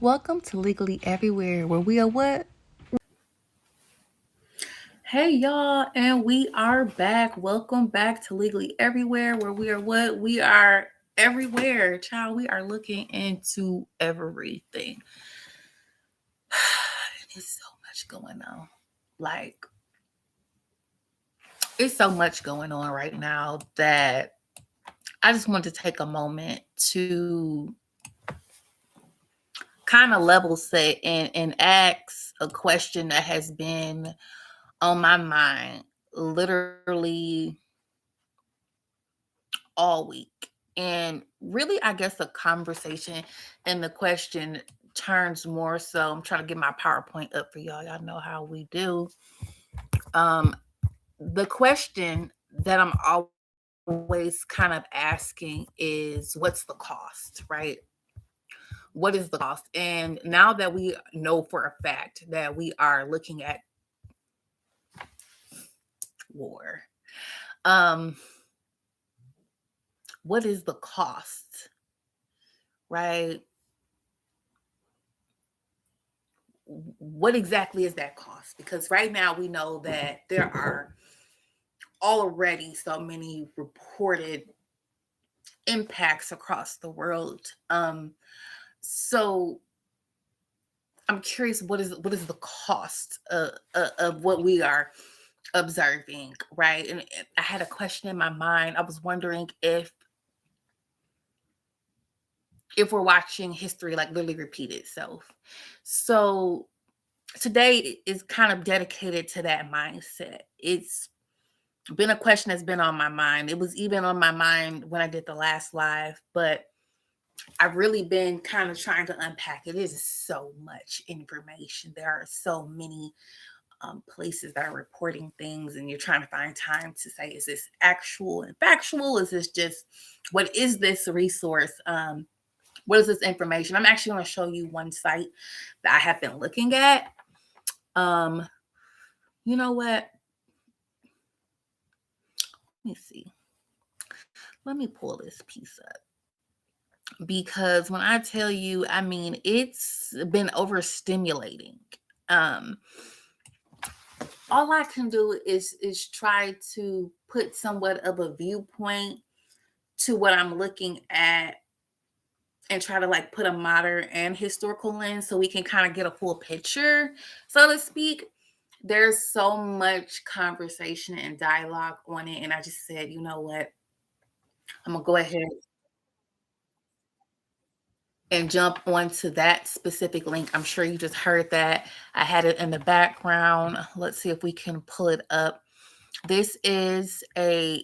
Welcome to Legally Everywhere, where we are what? Hey y'all, and we are back. Welcome back to Legally Everywhere, where we are what? We are everywhere. Child, we are looking into everything. It's so much going on. Like, it's so much going on right now that I just want to take a moment to kind of level set and ask a question that has been on my mind literally all week. And really, I guess the conversation and the question turns more so. I'm trying to get my PowerPoint up for y'all. Y'all know how we do. Um, the question that I'm always kind of asking is what's the cost, right? What is the cost? And now that we know for a fact that we are looking at war, um, what is the cost, right? What exactly is that cost? Because right now we know that there are already so many reported impacts across the world. So I'm curious, what is the cost of what we are observing, right? And I had a question in my mind. I was wondering if we're watching history like literally repeat itself. So today is kind of dedicated to that mindset. It's been a question that's been on my mind. It was even on my mind when I did the last live, but I've really been kind of trying to unpack it. It is so much information. There are so many places that are reporting things, and you're trying to find time to say, is this actual and factual? Is this just, what is this resource? What is this information? I'm actually going to show you one site that I have been looking at. Um, you know what? Let me see. Let me pull this piece up. Because when I tell you, I mean, it's been overstimulating. Um, all I can do is try to put somewhat of a viewpoint to what I'm looking at and try to like put a modern and historical lens so we can kind of get a full picture, so to speak. There's so much conversation and dialogue on it. And I just said, you know what? I'm gonna go ahead and jump onto that specific link. I'm sure you just heard that. I had it in the background. Let's see if we can pull it up. This is a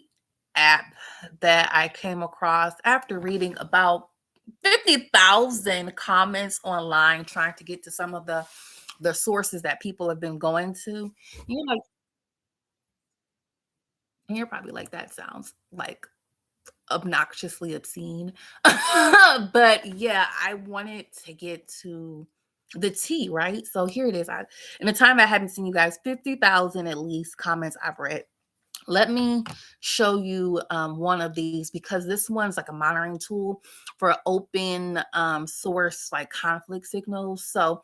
app that I came across after reading about 50,000 comments online trying to get to some of the sources that people have been going to. You're like, you're probably like, that sounds like obnoxiously obscene. But yeah, I wanted to get to the tea, right? So here it is. In the time I haven't seen you guys, 50,000 at least comments I've read. Let me show you one of these, because this one's like a monitoring tool for open source like conflict signals. So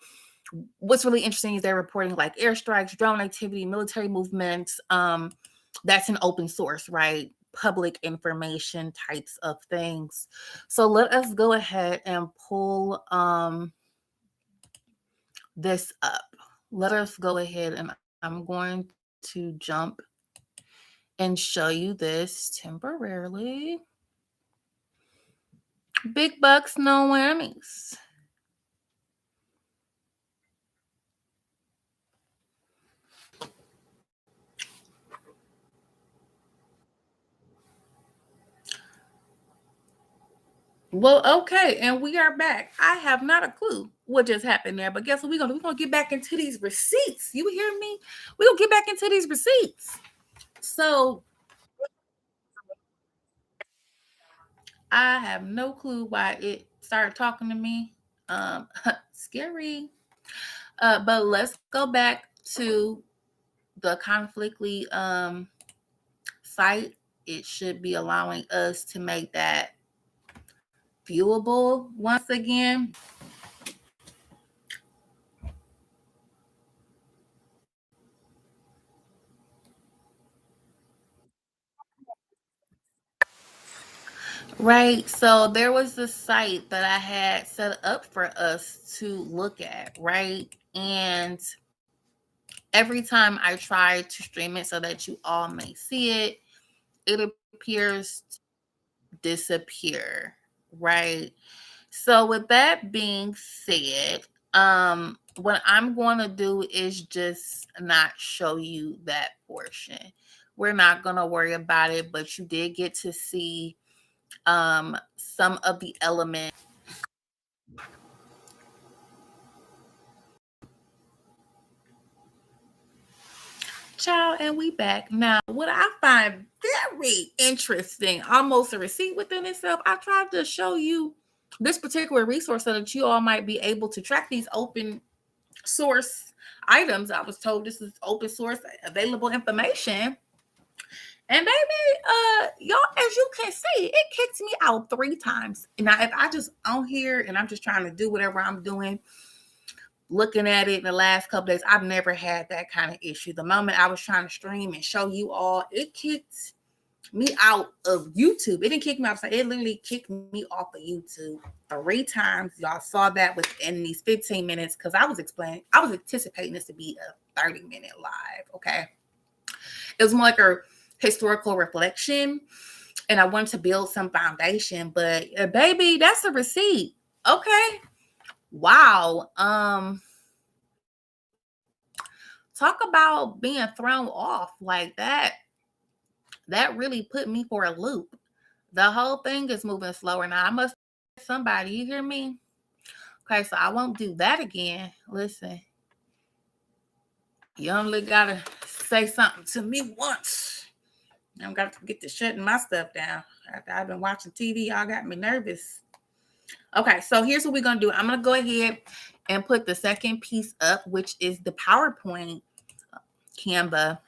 what's really interesting is they're reporting like airstrikes, drone activity, military movements. That's an open source, right? Public information types of things. So let us go ahead and pull this up. Let us go ahead, and I'm going to jump and show you this temporarily. Big bucks, no whammies. Well, okay, and we are back. I have not a clue what just happened there, but guess what we're gonna do? We're gonna get back into these receipts. You hear me? We're gonna get back into these receipts. So I have no clue why it started talking to me. Scary. But let's go back to the conflictly site. It should be allowing us to make that viewable once again. Right. So there was this site that I had set up for us to look at, right? And every time I try to stream it so that you all may see it, it appears to disappear, right? So with that being said, what I'm going to do is just not show you that portion. We're not going to worry about it, but you did get to see some of the elements. Child, and we back. Now, what I find very interesting, almost a receipt within itself, I tried to show you this particular resource so that you all might be able to track these open source items. I was told this is open source available information. And baby, y'all, as you can see, it kicked me out 3 times. Now, if I just on here and I'm just trying to do whatever I'm doing, looking at it in the last couple days, I've never had that kind of issue. The moment I was trying to stream and show you all, it kicked me out of YouTube. It didn't kick me off. It literally kicked me off of YouTube 3 times. Y'all saw that within these 15 minutes because I was anticipating this to be a 30-minute live. Okay. It was more like a historical reflection and I wanted to build some foundation, but baby, that's a receipt. Okay. Wow. Talk about being thrown off like that. That really put me for a loop. The whole thing is moving slower now. I must somebody, you hear me? Okay, so I won't do that again. Listen, you only gotta say something to me once. I'm got to get to shutting my stuff down. After I've been watching TV, y'all got me nervous. Okay, so here's what we're gonna do. I'm gonna go ahead and put the second piece up, which is the PowerPoint Canva.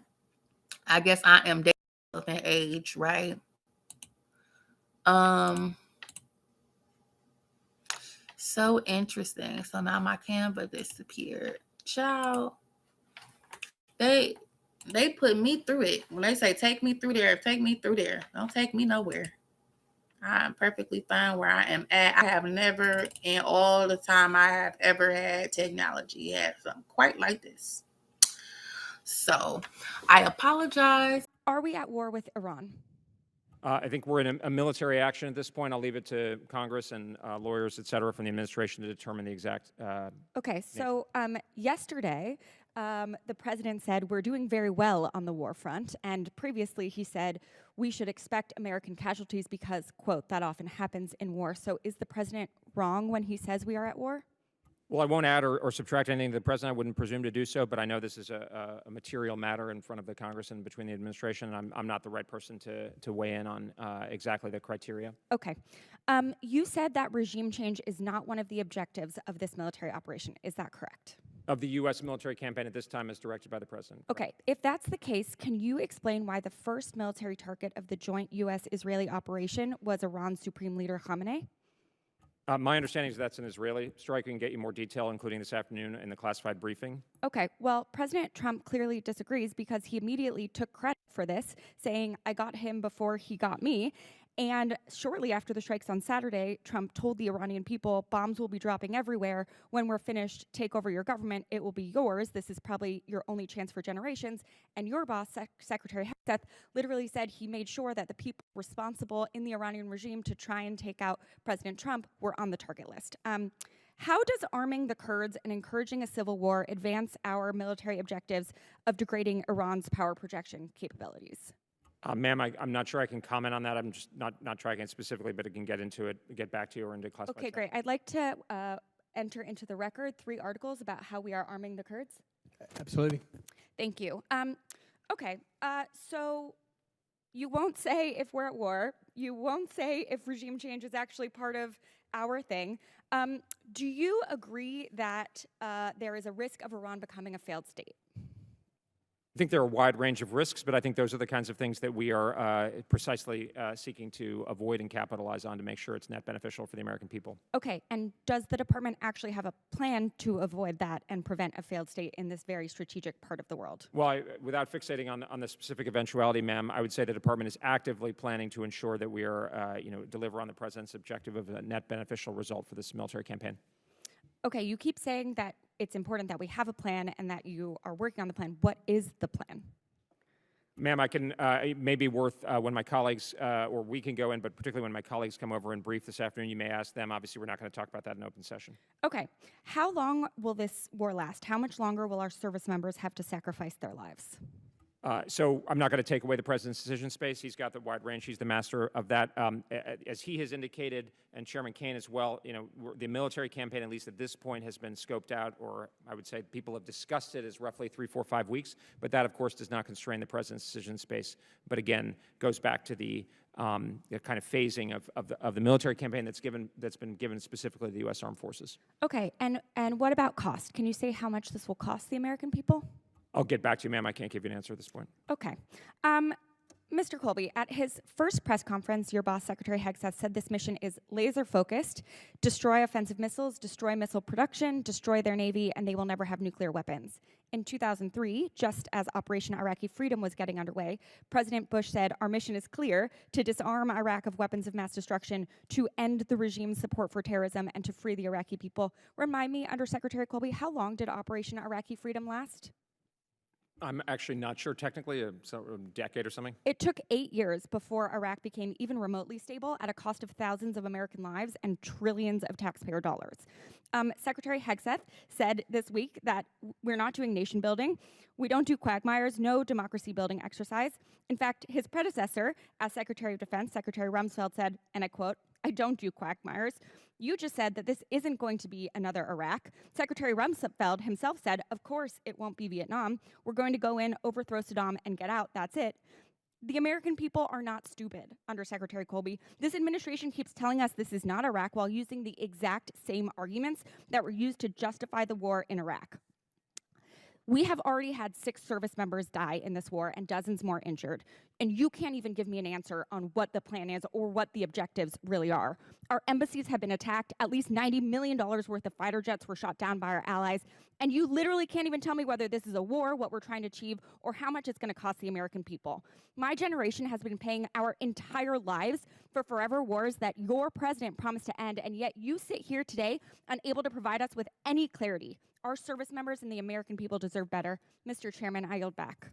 I guess I am of an age, right? So interesting. So now my Canva disappeared. Child, they put me through it. When they say take me through there, take me through there. Don't take me nowhere. I'm perfectly fine where I am at. I have never, in all the time I have ever had technology, had something quite like this. So I apologize. Are we at war with Iran? I think we're in a military action at this point. I'll leave it to Congress and lawyers, et cetera, from the administration to determine the exact. Okay, so yesterday, the president said we're doing very well on the war front, and previously he said we should expect American casualties because, quote, that often happens in war. So is the president wrong when he says we are at war? Well, I won't add or subtract anything to the president. I wouldn't presume to do so, but I know this is a material matter in front of the Congress and between the administration, and I'm not the right person to weigh in on exactly the criteria. Okay. You said that regime change is not one of the objectives of this military operation. Is that correct? Of the U.S. military campaign at this time as directed by the president. Okay. If that's the case, can you explain why the first military target of the joint U.S.-Israeli operation was Iran's Supreme Leader Khamenei? My understanding is that's an Israeli strike. We can get you more detail, including this afternoon in the classified briefing. Okay, well, President Trump clearly disagrees because he immediately took credit for this, saying, I got him before he got me. And shortly after the strikes on Saturday, Trump told the Iranian people, bombs will be dropping everywhere. When we're finished, take over your government. It will be yours. This is probably your only chance for generations. And your boss, Secretary Hegseth, literally said he made sure that the people responsible in the Iranian regime to try and take out President Trump were on the target list. How does arming the Kurds and encouraging a civil war advance our military objectives of degrading Iran's power projection capabilities? Ma'am, I'm not sure I can comment on that. I'm just not tracking it specifically, but I can get into it, get back to you or into classified. Okay, great. I'd like to enter into the record 3 articles about how we are arming the Kurds. Absolutely. Thank you. Okay, so you won't say if we're at war. You won't say if regime change is actually part of our thing. Do you agree that there is a risk of Iran becoming a failed state? think there are a wide range of risks, but I think those are the kinds of things that we are precisely seeking to avoid and capitalize on to make sure it's net beneficial for the American people. Okay, and does the department actually have a plan to avoid that and prevent a failed state in this very strategic part of the world? Well, without fixating on the specific eventuality, ma'am, I would say the department is actively planning to ensure that we are, deliver on the president's objective of a net beneficial result for this military campaign. Okay, you keep saying that it's important that we have a plan and that you are working on the plan. What is the plan? Ma'am, it may be worth when my colleagues, or we can go in, but particularly when my colleagues come over and brief this afternoon, you may ask them. Obviously, we're not going to talk about that in open session. Okay, how long will this war last? How much longer will our service members have to sacrifice their lives? So I'm not going to take away the president's decision space. He's got the wide range. He's the master of that. As he has indicated, and Chairman Kaine as well, the military campaign, at least at this point, has been scoped out, or I would say people have discussed it as roughly 3, 4, 5 weeks. But that, of course, does not constrain the president's decision space. But again, goes back to the kind of phasing of the military campaign that's been given specifically to the U.S. Armed Forces. Okay, and what about cost? Can you say how much this will cost the American people? I'll get back to you, ma'am. I can't give you an answer at this point. Okay. Mr. Colby, at his first press conference, your boss, Secretary Hegseth, said this mission is laser-focused, destroy offensive missiles, destroy missile production, destroy their Navy, and they will never have nuclear weapons. In 2003, just as Operation Iraqi Freedom was getting underway, President Bush said, our mission is clear, to disarm Iraq of weapons of mass destruction, to end the regime's support for terrorism, and to free the Iraqi people. Remind me, Under Secretary Colby, how long did Operation Iraqi Freedom last? I'm actually not sure technically, a decade or something. It took 8 years before Iraq became even remotely stable at a cost of thousands of American lives and trillions of taxpayer dollars. Secretary Hegseth said this week that we're not doing nation building. We don't do quagmires, no democracy building exercise. In fact, his predecessor as Secretary of Defense, Secretary Rumsfeld, said, and I quote, I don't do quagmires. You just said that this isn't going to be another Iraq. Secretary Rumsfeld himself said, of course it won't be Vietnam. We're going to go in, overthrow Saddam, and get out. That's it. The American people are not stupid, Under Secretary Colby. This administration keeps telling us this is not Iraq while using the exact same arguments that were used to justify the war in Iraq. We have already had 6 service members die in this war and dozens more injured. And you can't even give me an answer on what the plan is or what the objectives really are. Our embassies have been attacked. At least $90 million worth of fighter jets were shot down by our allies. And you literally can't even tell me whether this is a war, what we're trying to achieve, or how much it's going to cost the American people. My generation has been paying our entire lives for forever wars that your president promised to end, and yet you sit here today unable to provide us with any clarity. Our service members and the American people deserve better. Mr. Chairman, I yield back.